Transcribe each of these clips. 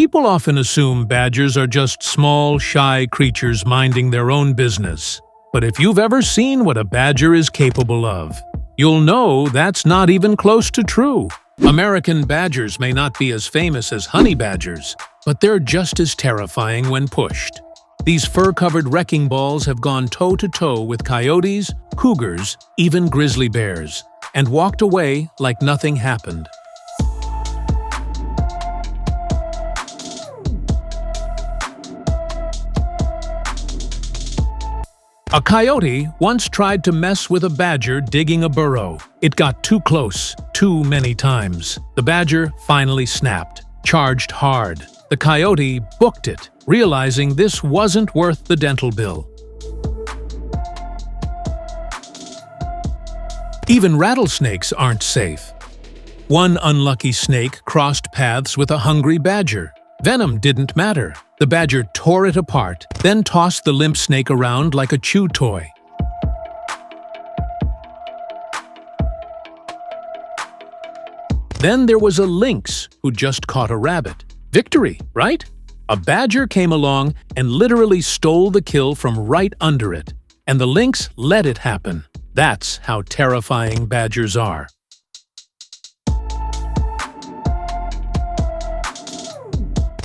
People often assume badgers are just small, shy creatures minding their own business. But if you've ever seen what a badger is capable of, you'll know that's not even close to true. American badgers may not be as famous as honey badgers, but they're just as terrifying when pushed. These fur-covered wrecking balls have gone toe-to-toe with coyotes, cougars, even grizzly bears, and walked away like nothing happened. A coyote once tried to mess with a badger digging a burrow. It got too close, too many times. The badger finally snapped, charged hard. The coyote booked it, realizing this wasn't worth the dental bill. Even rattlesnakes aren't safe. One unlucky snake crossed paths with a hungry badger. Venom didn't matter. The badger tore it apart, then tossed the limp snake around like a chew toy. Then there was a lynx who just caught a rabbit. Victory, right? A badger came along and literally stole the kill from right under it, and the lynx let it happen. That's how terrifying badgers are.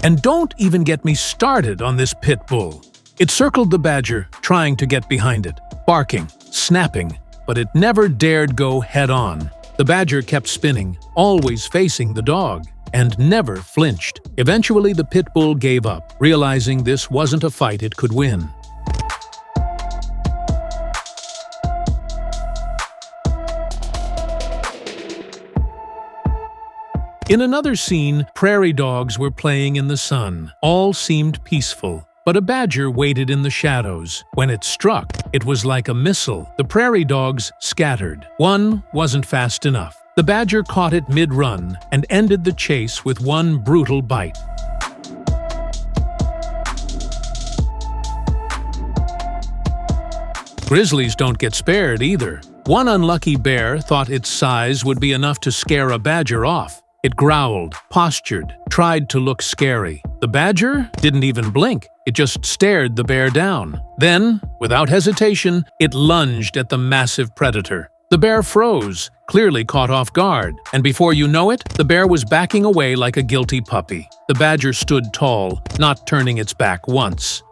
And don't even get me started on this pit bull. It circled the badger, trying to get behind it, barking, snapping, but it never dared go head-on. The badger kept spinning, always facing the dog, and never flinched. Eventually, the pit bull gave up, realizing this wasn't a fight it could win. In another scene, prairie dogs were playing in the sun. All seemed peaceful, but a badger waited in the shadows. When it struck, it was like a missile. The prairie dogs scattered. One wasn't fast enough. The badger caught it mid-run and ended the chase with one brutal bite. Grizzlies don't get spared either. One unlucky bear thought its size would be enough to scare a badger off. It growled, postured, tried to look scary. The badger didn't even blink. It just stared the bear down. Then, without hesitation, it lunged at the massive predator. The bear froze, clearly caught off guard, and before you know it, the bear was backing away like a guilty puppy. The badger stood tall, not turning its back once.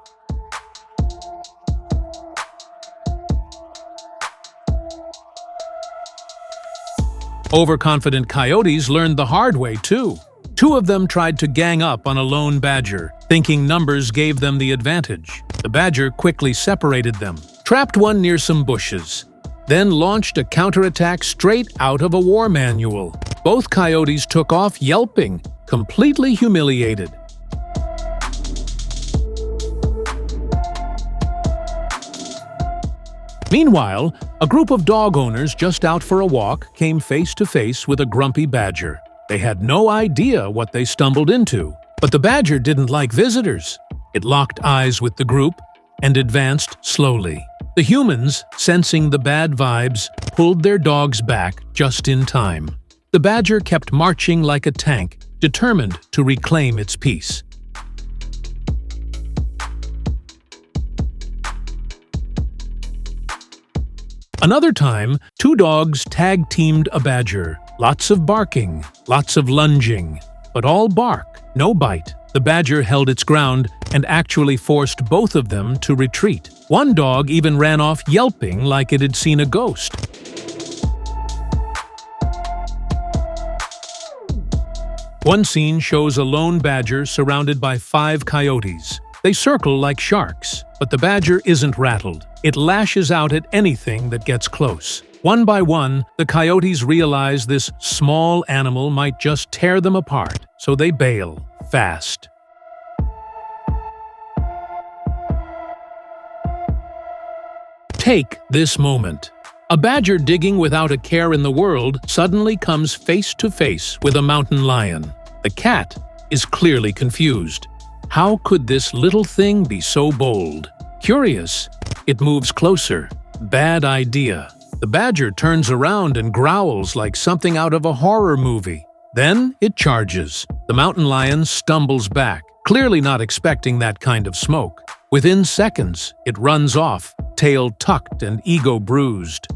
Overconfident coyotes learned the hard way, too. Two of them tried to gang up on a lone badger, thinking numbers gave them the advantage. The badger quickly separated them, trapped one near some bushes, then launched a counterattack straight out of a war manual. Both coyotes took off yelping, completely humiliated. Meanwhile, a group of dog owners just out for a walk came face to face with a grumpy badger. They had no idea what they stumbled into, but the badger didn't like visitors. It locked eyes with the group and advanced slowly. The humans, sensing the bad vibes, pulled their dogs back just in time. The badger kept marching like a tank, determined to reclaim its peace. Another time, two dogs tag-teamed a badger. Lots of barking, lots of lunging, but all bark, no bite. The badger held its ground and actually forced both of them to retreat. One dog even ran off yelping like it had seen a ghost. One scene shows a lone badger surrounded by 5 coyotes. They circle like sharks, but the badger isn't rattled. It lashes out at anything that gets close. One by one, the coyotes realize this small animal might just tear them apart, so they bail fast. Take this moment. A badger digging without a care in the world suddenly comes face to face with a mountain lion. The cat is clearly confused. How could this little thing be so bold? Curious, it moves closer. Bad idea. The badger turns around and growls like something out of a horror movie. Then it charges. The mountain lion stumbles back, clearly not expecting that kind of smoke. Within seconds, it runs off, tail tucked and ego bruised.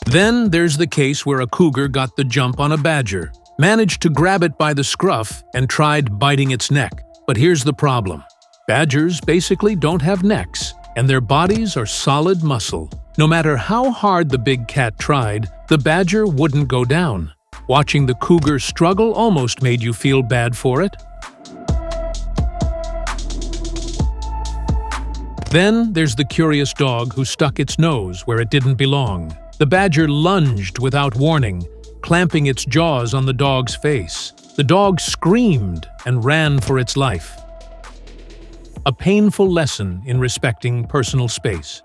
Then there's the case where a cougar got the jump on a badger, managed to grab it by the scruff, and tried biting its neck. But here's the problem. Badgers basically don't have necks, and their bodies are solid muscle. No matter how hard the big cat tried, the badger wouldn't go down. Watching the cougar struggle almost made you feel bad for it. Then there's the curious dog who stuck its nose where it didn't belong. The badger lunged without warning, clamping its jaws on the dog's face. The dog screamed and ran for its life. A painful lesson in respecting personal space.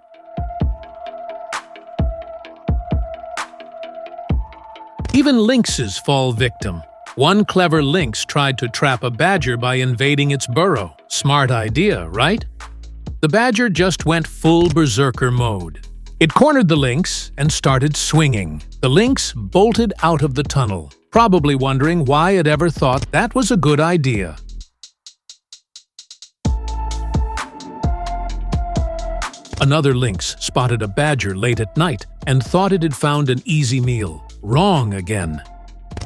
Even lynxes fall victim. One clever lynx tried to trap a badger by invading its burrow. Smart idea, right? The badger just went full berserker mode. It cornered the lynx and started swinging. The lynx bolted out of the tunnel, probably wondering why it ever thought that was a good idea. Another lynx spotted a badger late at night and thought it had found an easy meal. Wrong again.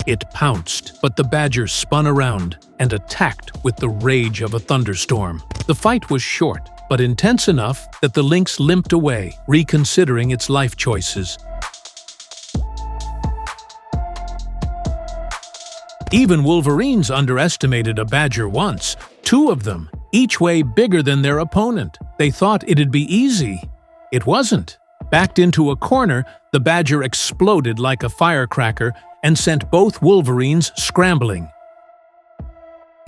It pounced, but the badger spun around and attacked with the rage of a thunderstorm. The fight was short, but intense enough that the lynx limped away, reconsidering its life choices. Even wolverines underestimated a badger once. 2 of them, each way bigger than their opponent. They thought it'd be easy. It wasn't. Backed into a corner, the badger exploded like a firecracker and sent both wolverines scrambling.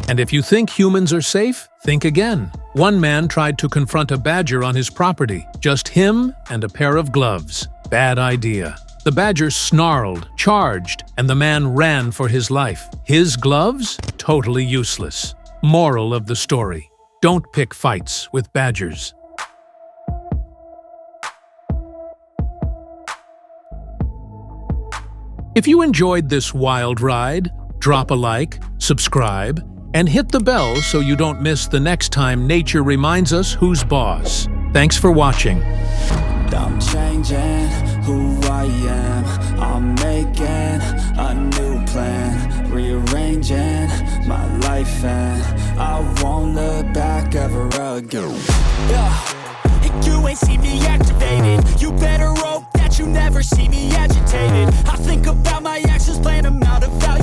And if you think humans are safe, think again. One man tried to confront a badger on his property. Just him and a pair of gloves. Bad idea. The badger snarled, charged, and the man ran for his life. His gloves? Totally useless. Moral of the story: don't pick fights with badgers. If you enjoyed this wild ride, drop a like, subscribe, and hit the bell so you don't miss the next time nature reminds us who's boss. Thanks for watching. I'm changing who I am. I'm making a new plan, rearranging my life, and I won't look back ever again. And you ain't see me activated. You better hope that you never see me agitated. I think about my actions.